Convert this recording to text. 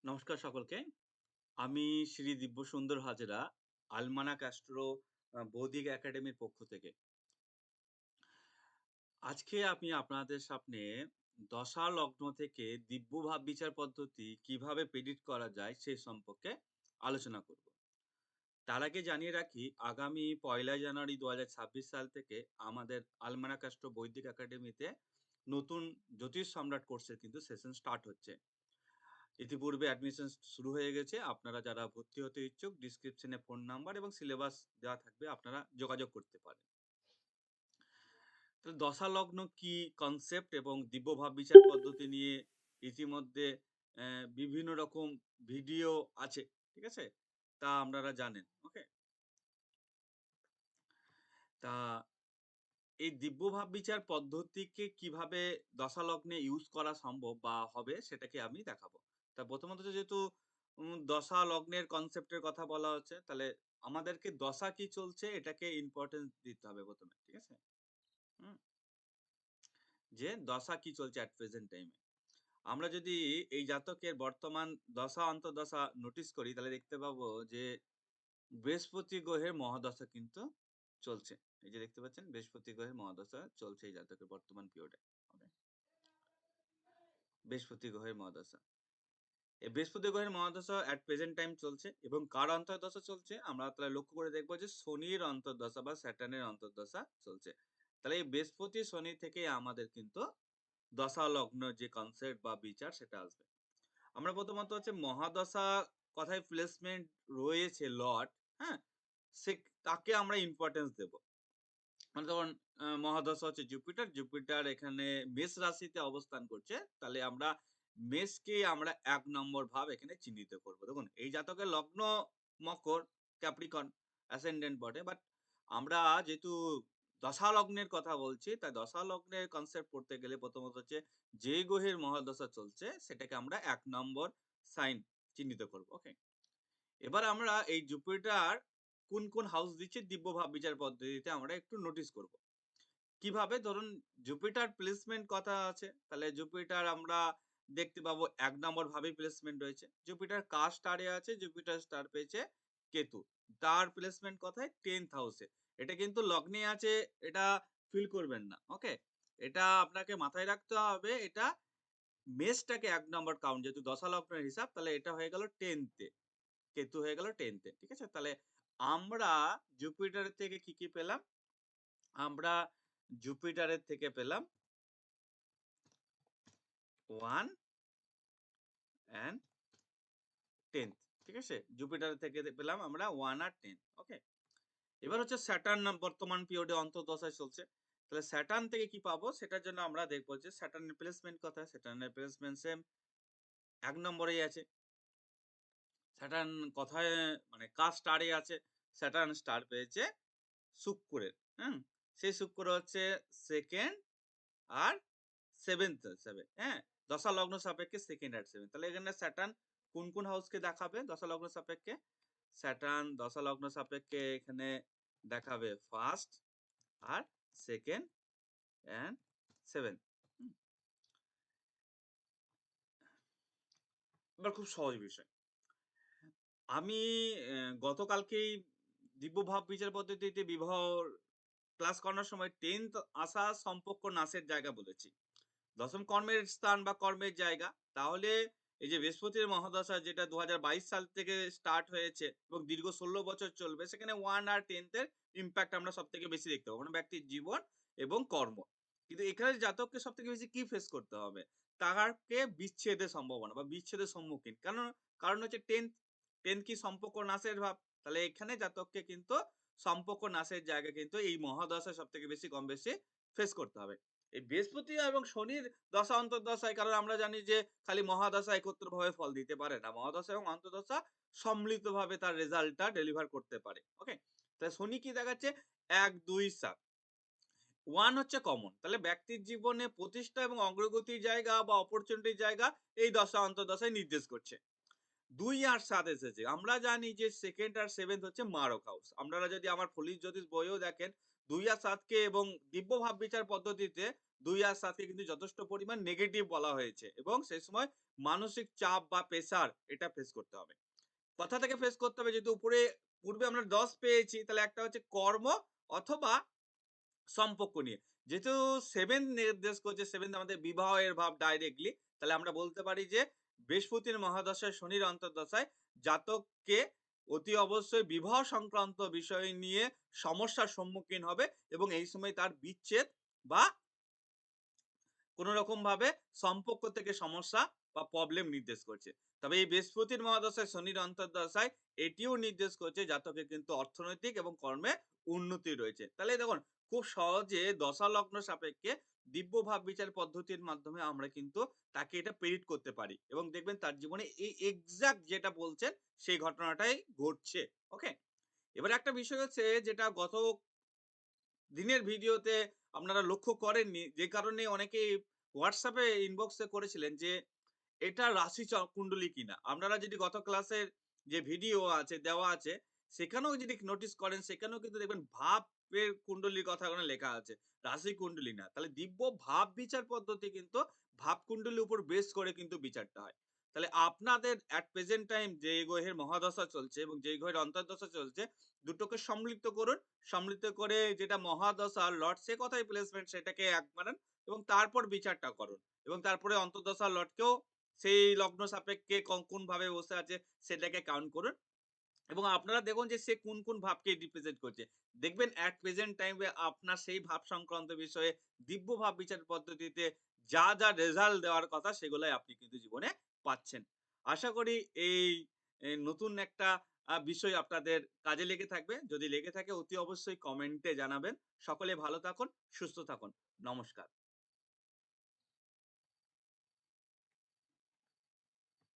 নমস্কার সকলকে। আমি শ্রী দিব্যসুন্দর হাজরা, আলমানাক অ্যাস্ট্রো বৌদ্ধিক একাডেমির পক্ষ থেকে। আজকে আমি আপনাদের সামনে দশা লগ্ন থেকে দিব্য ভাব বিচার পদ্ধতি কিভাবে প্রেডিক্ট করা যায় সে সম্পর্কে আলোচনা করব। তার আগে জানিয়ে রাখি আগামী ১লা জানুয়ারি ২০২৬ সাল থেকে আমাদের আলমানাক অ্যাস্ট্রো বৈদিক একাডেমিতে নতুন জ্যোতিষ সম্রাট কোর্সের কিন্তু সেশন স্টার্ট হচ্ছে। ইতিপূর্বে অ্যাডমিশন শুরু হয়ে গেছে। আপনারা যারা ভর্তি হতে ইচ্ছুক ডেসক্রিপশনে ফোন নাম্বার এবং সিলেবাস দেওয়া থাকবে, আপনারা যোগাযোগ করতে পারেন। তো দশালগ্ন কি কনসেপ্ট এবং দিব্য ভাব বিচার পদ্ধতি নিয়ে ইতিমধ্যে বিভিন্ন রকম ভিডিও আছে। ঠিক আছে? তা আপনারা জানেন। ওকে? তা এই দিব্য ভাব বিচার পদ্ধতিকে কিভাবে দশালগ্নে ইউজ করা সম্ভব বা হবে সেটাকে আমি দেখাবো। তা প্রথমত যেহেতু দশা লগ্নের কনসেপ্টের কথা বলা হচ্ছে, তাহলে আমাদেরকে দশা কি চলছে এটাকে ইম্পোর্টেন্স দিতে হবে ১ম এ। ঠিক আছে? হুম? যে দশা কি চলছে এট প্রেজেন্ট টাইমে। আমরা যদি এই জাতকের বর্তমান দশা অন্তর্দশা নোটিস করি তাহলে দেখতে পাবো যে বৃহস্পতি গ্রহের মহাদশা কিন্তু চলছে। এই যে দেখতে পাচ্ছেন বৃহস্পতি গ্রহের মহাদশা চলছে এই জাতকের বর্তমান পিরিয়ডে। ওকে? বৃহস্পতি গ্রহের মহাদশা। এই বৃহস্পতি গ্রহের মহাদশা এট প্রেজেন্ট টাইম চলছে এবং কার অন্তর্দশা চলছে আমরা তাহলে লক্ষ্য করে দেখবো যে শনির অন্তর্দশা বা স্যাটার্নের অন্তর্দশা চলছে। তাহলে এই বৃহস্পতি শনি থেকে আমাদের কিন্তু দশা লগ্ন যে কনসেপ্ট বা বিচার সেটা আসবে। আমরা প্রথমত হচ্ছে মহাদশা কথায় প্লেসমেন্ট রয়েছে লর্ড, হ্যাঁ? সে তাকে আমরা ইম্পর্টেন্স দেব। মানে ধরুন মহাদশা হচ্ছে জুপিটার। জুপিটার এখানে মেষ রাশিতে অবস্থান করছে। তাহলে আমরা মেষকে আমরা ১ নম্বর ভাব এখানে চিহ্নিত করব। দেখুন এই জাতকের লগ্ন মকর, ক্যাপ্রিকন, অ্যাসেন্ডেন্ট বটে। বাট আমরা যেহেতু দশালগ্নের কথা বলছি, তাই দশালগ্নের কনসেপ্ট পড়তে গেলে প্রথমত হচ্ছে যে গ্রহের মহাদশা চলছে সেটাকে আমরা ১ নম্বর সাইন চিহ্নিত করব। ওকে? এবার আমরা এই জুপিটার কোন হাউস দিচ্ছে দিব্য ভাব বিচার পদ্ধতিতে আমরা একটু নোটিস করব। কিভাবে? ধরুন জুপিটার প্লেসমেন্ট কথা আছে। তাহলে জুপিটার আমরা দেখতে পাবো ১ নম্বর ভাবেই প্লেসমেন্ট রয়েছে। জুপিটার কার স্টারে আছে? জুপিটার স্টার পেয়েছে কেতু। তার প্লেসমেন্ট কোথায়? 10th হাউসে। এটা কিন্তু লগ্নে আছে, এটা ফিল করবেন না। ওকে? এটা আপনাকে মাথায় রাখতে হবে, এটা মেষটাকে ১ নম্বর কাউন্ট যেহেতু দশালগ্নের হিসাব, তাহলে এটা হয়ে গেল 10th এ। কেতু হয়ে গেল 10th এ। ঠিক আছে? তাহলে আমরা জুপিটারের থেকে কি পেলাম? আমরা জুপিটারের থেকে পেলাম 1 and 10th। ঠিক আছে? জুপিটার থেকে পেলাম আমরা 1 আর 10। ওকে? এবার হচ্ছে স্যাটার্ন বর্তমান পিরিয়ডে অন্তর্দশায় চলছে। তাহলে স্যাটার্ন থেকে কি পাবো? সেটার জন্য আমরা দেখব যে স্যাটার্নের প্লেসমেন্ট কোথায়? স্যাটার্নের প্লেসমেন্ট সেম ১ নম্বরেই আছে। স্যাটার্ন কোথায় মানে কার স্টারে আছে? স্যাটার্ন স্টার পেয়েছে শুক্রের। হুম? সেই শুক্র হচ্ছে 2nd আর 7th হিসাবে, হ্যাঁ? দশালগ্ন সাপেক্ষে 2nd আর 7th। তাহলে এখানে স্যাটার্ন কোন হাউসকে দেখাবে দশালগ্ন সাপেক্ষে? স্যাটার্ন দশালগ্ন সাপেক্ষে এখানে দেখাবে 1st R 2nd and 7th। হুম? এবার খুব সহজ বিষয়। আমি গতকালকেই দিব্য ভাব বিচার পদ্ধতিতে বিবাহর ক্লাস করানোর সময় 10th আসা সম্পর্ক নাশের জায়গা বলেছি। ১ম কর্মের স্থান বা কর্মের জায়গা। তাহলে এই যে বৃহস্পতির মহাদশা যেটা ২০২২ সাল থেকে স্টার্ট হয়েছে এবং দীর্ঘ ১৬ বছর চলবে, সেখানে 1 আর 10th এর ইমপ্যাক্ট আমরা সবথেকে বেশি দেখতে পাবো। কোন ব্যক্তির জীবন এবং কর্ম। কিন্তু এখানে জাতককে সবথেকে বেশি কি ফেস করতে হবে? তাকে বিচ্ছেদের সম্ভাবনা বা বিচ্ছেদের সম্মুখীন। কারণ হচ্ছে 10th কি সম্পর্ক নাশের ভাব। তাহলে এখানে জাতককে কিন্তু সম্পর্ক নাশের জায়গা কিন্তু এই মহাদশায় সবথেকে বেশি কম বেশি ফেস করতে হবে। এই বৃহস্পতি এবং শনির দশা অন্তর্দশায়, কারণ আমরা জানি যে খালি মহাদশা একত্রভাবে ফল দিতে পারে না। মহাদশা এবং অন্তর্দশা সম্মিলিতভাবে তার রেজাল্টটা ডেলিভার করতে পারে। ওকে? তাহলে শনি কি দেখাচ্ছে? ১, ২, ৭। 1 হচ্ছে কমন। তাহলে ব্যক্তির জীবনে প্রতিষ্ঠা এবং অগ্রগতির জায়গা বা অপরচুনিটির জায়গা এই দশা অন্তর্দশায় নির্দেশ করছে। ২ আর ৭ এসেছে। আমরা জানি যে 2nd আর 7th হচ্ছে মারক হাউস। আপনারা যদি আমার ফলিক জ্যোতিষ বইও দেখেন ২ আর ৭ কে এবং দিব্য ভাব বিচার পদ্ধতিতে ২ আর ৭ কে কিন্তু যথেষ্ট পরিমাণ নেগেটিভ বলা হয়েছে এবং সেই সময় মানসিক চাপ বা প্রেশার এটা ফেস করতে হবে। কোথা থেকে ফেস করতে হবে যেহেতু পূর্বে আমরা ১০ পেয়েছি তাহলে একটা হচ্ছে কর্ম অথবা সম্পর্ক নিয়ে। যেহেতু 7 নির্দেশ করছে 7 আমাদের বিবাহের ভাব ডাইরেক্টলি। তাহলে আমরা বলতে পারি যে বৃহস্পতির মহাদশায় শনির অন্তর্দশায় জাতককে অতি অবশ্যই বিবাহ সংক্রান্ত বিষয় নিয়ে সমস্যার সম্মুখীন হবে এবং এই সময় তার বিচ্ছেদ বা কোন রকমভাবে সম্পর্ক থেকে সমস্যা বা প্রবলেম নির্দেশ করছে। তবে এই বৃহস্পতির মহাদশায় শনির অন্তর্দশায় এটিও নির্দেশ করছে জাতকের কিন্তু অর্থনৈতিক এবং কর্মে উন্নতি রয়েছে। তাহলে দেখুন খুব সহজে দশালগ্ন সাপেক্ষে দিব্য ভাব বিচার পদ্ধতির মাধ্যমে আমরা কিন্তু তাকে এটা প্রেডিক্ট করতে পারি এবং দেখবেন তার জীবনে এই এক্সাক্ট যেটা বলছেন সেই ঘটনাটাই ঘটছে। ওকে? এবার একটা বিষয় হচ্ছে যেটা গত দিনের ভিডিওতে আপনারা লক্ষ্য করেননি, যে কারণে অনেকেই WhatsApp এ ইনবক্সে করেছিলেন যে, এটা রাশি কুণ্ডলী কিনা? আপনারা যদি গত ক্লাসের যে ভিডিও আছে, দেওয়া আছে, সেখানেও যদি নোটিস করেন, সেখানেও কিন্তু দেখবেন ভাবের কুণ্ডলীর কথা ওখানে লেখা আছে। রাশি কুণ্ডলী না। তাহলে দিব্য ভাব বিচার পদ্ধতি কিন্তু ভাব কুণ্ডলীর উপর বেস করে কিন্তু বিচারটা হয়। তাহলে আপনাদের এট প্রেজেন্ট টাইম যে গ্রহের মহাদশা চলছে এবং যে গ্রহের অন্তর্দশা চলছে, দুটোকে সম্মিলিত করুন। সম্মিলিত করে যেটা মহাদশা লর্ড সে কথাই প্লেসমেন্ট সেটাকে এক বানান এবং তারপর বিচারটা করুন। এবং তারপরে অন্তর্দশা লটকেও সেই লগ্ন সাপেক্ষে কোন ভাবে বসে আছে সেটাকে কাউন্ট করুন। এবং আপনারা দেখুন যে সে কোন ভাবকে রিপ্রেজেন্ট করছে। দেখবেন এট প্রেজেন্ট টাইম এ আপনার সেই ভাব সংক্রান্ত বিষয়ে দিব্য ভাব বিচার পদ্ধতিতে যা রেজাল্ট দেওয়ার কথা সেগুলাই আপনি কিন্তু জীবনে পাচ্ছেন। আশা করি এই নতুন একটা বিষয় আপনাদের কাজে লেগে থাকবে। যদি লেগে থাকে অতি অবশ্যই কমেন্টে জানাবেন। সকলে ভালো থাকুন, সুস্থ থাকুন। নমস্কার।